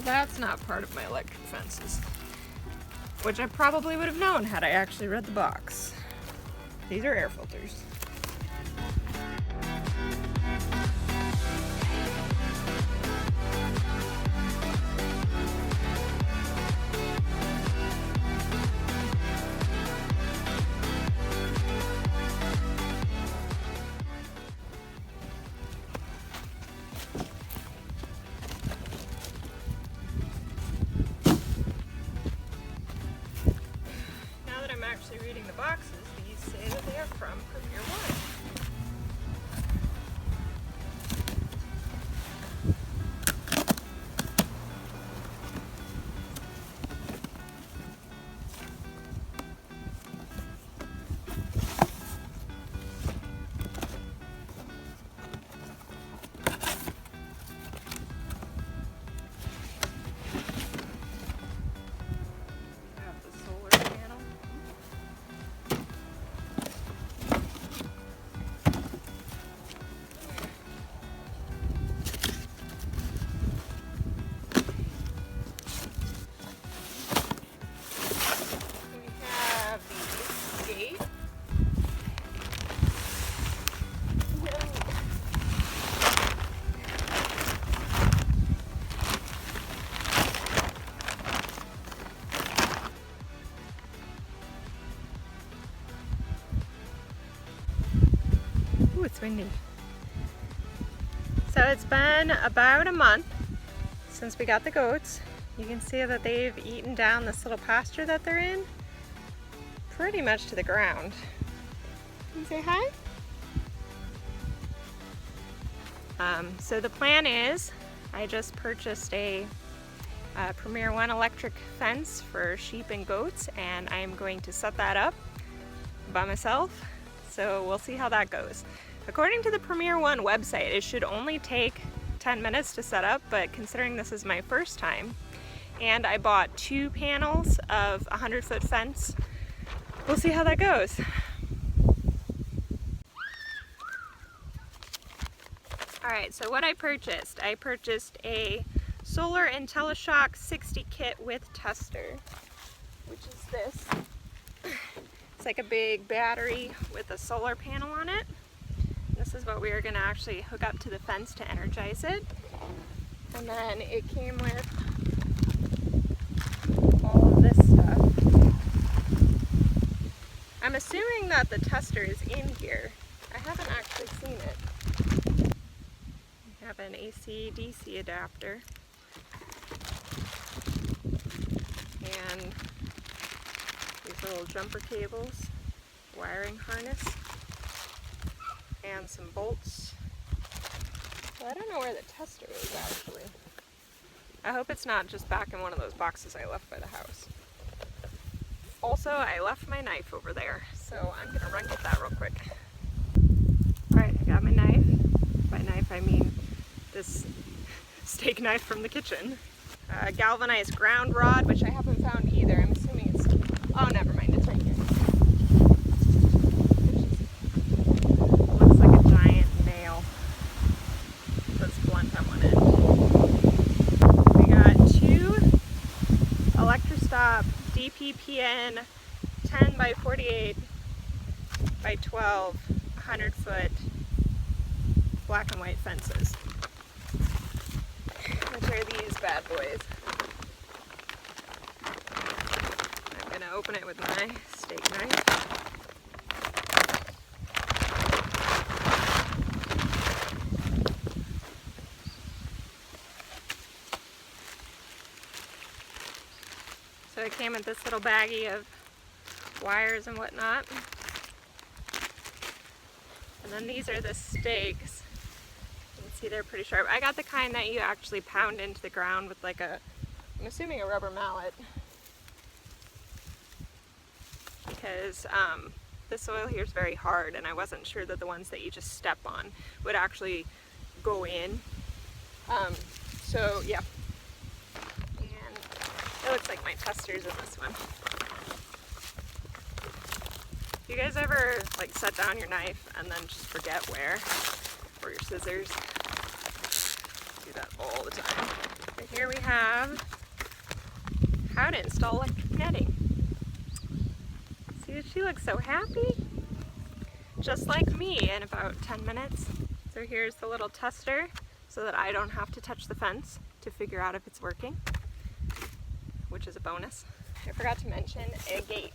that's not part of my electric fences, which I probably would have known had I actually read the box. These are air filters. I'm actually reading the boxes, these say that they are from Premier One. It's windy. So it's been about a month since we got the goats. You can see that they've eaten down this little pasture that they're in pretty much to the ground. Can you say hi? So the plan is, I just purchased a Premier One electric fence for sheep and goats, and I'm going to set that up by myself. So we'll see how that goes. According to the Premier One website, it should only take 10 minutes to set up, but considering this is my first time, and I bought 2 panels of a 100-foot fence, we'll see how that goes. Alright, so what I purchased a Solar IntelliShock 60 kit with tester, which is this. It's like a big battery with a solar panel on it. This is what we are going to actually hook up to the fence to energize it. And then it came with all of this stuff. I'm assuming that the tester is in here. I haven't actually seen it. We have an AC/DC adapter. And these little jumper cables, wiring harness, and some bolts. Well, I don't know where the tester is actually. I hope it's not just back in one of those boxes I left by the house. Also, I left my knife over there, so I'm gonna run get that real quick. Alright, I got my knife. By knife I mean this steak knife from the kitchen. Galvanized ground rod, which I haven't found either. I'm assuming it's... oh, never mind, it's right here. It looks like a giant nail. Let's blunt on one end. We got 2 Electrostop DPPN 10 by 48 by 12 100-foot black and white fences. Which are these bad boys. I'm going to open it with my steak knife. So it came with this little baggie of wires and whatnot. And then these are the stakes. See, they're pretty sharp. I got the kind that you actually pound into the ground with like a, I'm assuming a rubber mallet. Because the soil here is very hard and I wasn't sure that the ones that you just step on would actually go in. So yeah. And it looks like my tester's in this one. You guys ever like set down your knife and then just forget where? Or your scissors? Do that all the time. So here we have how to install electric netting. See, she looks so happy. Just like me in about 10 minutes. So here's the little tester so that I don't have to touch the fence to figure out if it's working, which is a bonus. I forgot to mention a gate.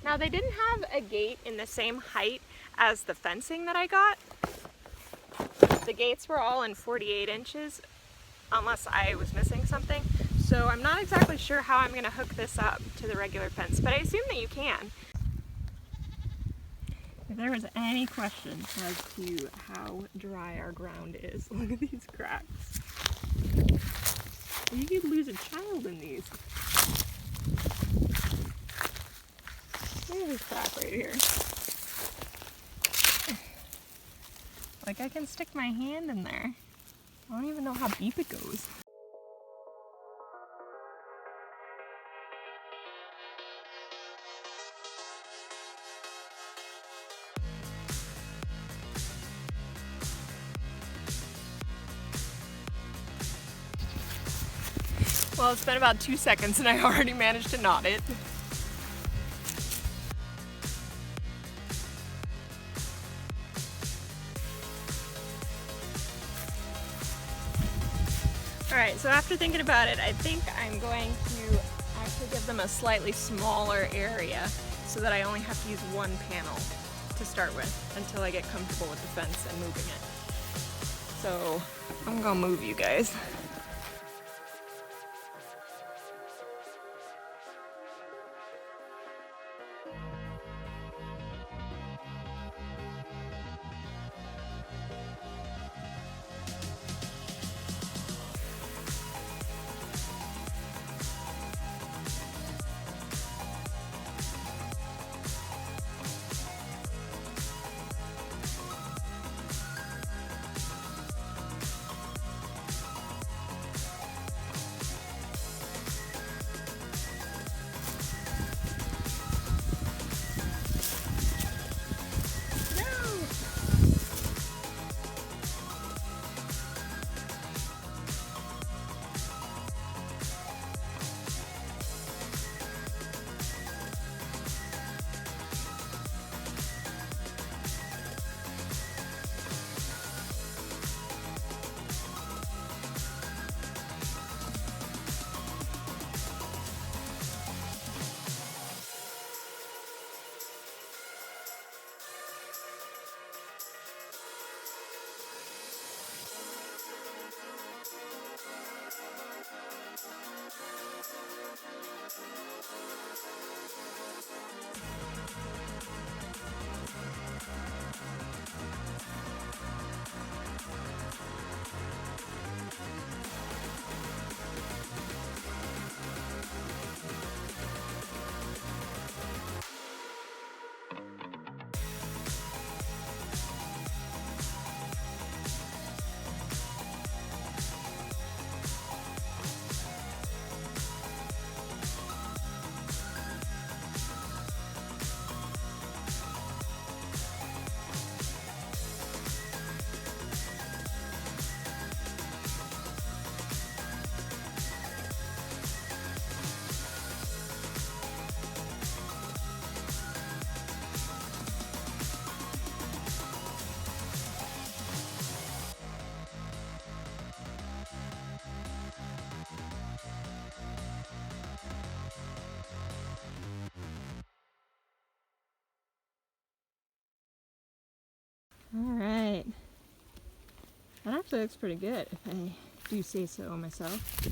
Now they didn't have a gate in the same height as the fencing that I got. The gates were all in 48 inches unless I was missing something. So I'm not exactly sure how I'm going to hook this up to the regular fence, but I assume that you can. If there was any question as to how dry our ground is, look at these cracks. You could lose a child in these. Look at this crack right here. Like I can stick my hand in there. I don't even know how deep it goes. Well, it's been about 2 seconds and I already managed to knot it. Alright, so after thinking about it, I think I'm going to actually give them a slightly smaller area so that I only have to use one panel to start with until I get comfortable with the fence and moving it. So I'm gonna move you guys. Alright, that actually looks pretty good if I do say so myself.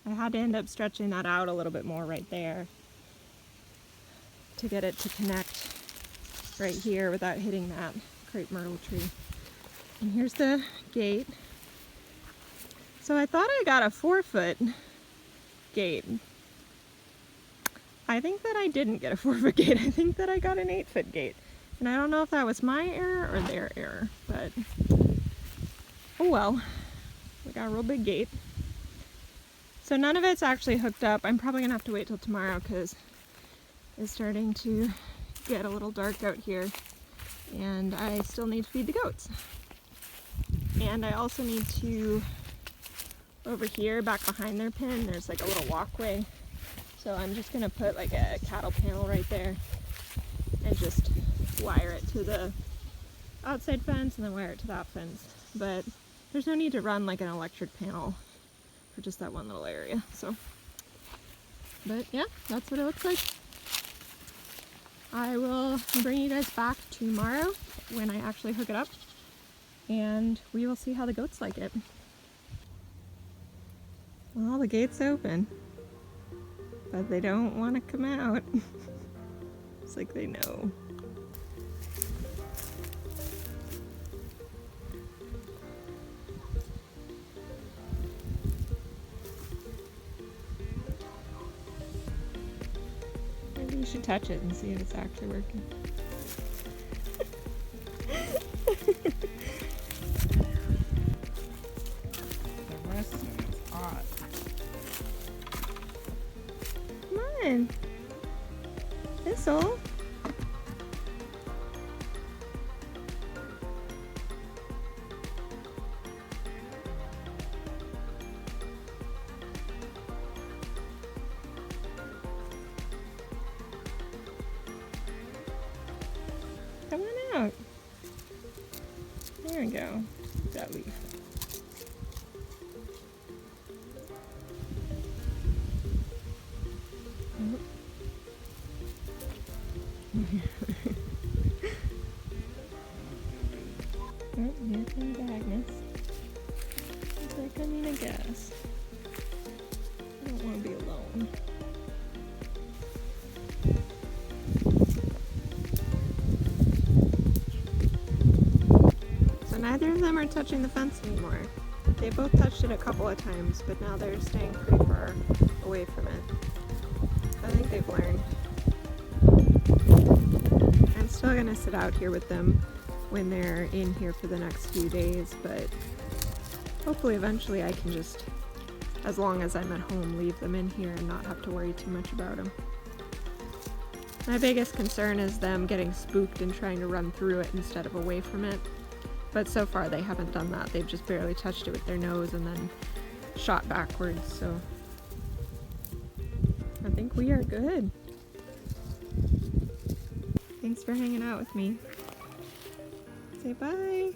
I had to end up stretching that out a little bit more right there to get it to connect right here without hitting that crepe myrtle tree. And here's the gate. So I thought I got a 4-foot gate. I think that I didn't get a 4-foot gate. I think that I got an 8-foot gate. And I don't know if that was my error or their error, but oh well. We got a real big gate. So none of it's actually hooked up. I'm probably gonna have to wait till tomorrow because it's starting to get a little dark out here and I still need to feed the goats. And I also need to, over here back behind their pen, there's like a little walkway. So I'm just gonna put like a cattle panel right there and just wire it to the outside fence and then wire it to that fence. But there's no need to run like an electric panel for just that one little area. So, but yeah, that's what it looks like. I will bring you guys back tomorrow when I actually hook it up, and we will see how the goats like it. Well, the gate's open, but they don't want to come out. It's like they know. Maybe you should touch it and see if it's actually working. The rest of it's hot. Come on. Thistle. Come on out. There we go. That leaf. Oh, here comes Agnes. He's like, I mean, I guess. I don't want to be alone. So neither of them are touching the fence anymore. They both touched it a couple of times, but now they're staying pretty far away from it. I think they've learned. I'm still gonna sit out here with them when they're in here for the next few days, but hopefully eventually I can just, as long as I'm at home, leave them in here and not have to worry too much about them. My biggest concern is them getting spooked and trying to run through it instead of away from it. But so far they haven't done that. They've just barely touched it with their nose and then shot backwards, so I think we are good. Thanks for hanging out with me. Say bye.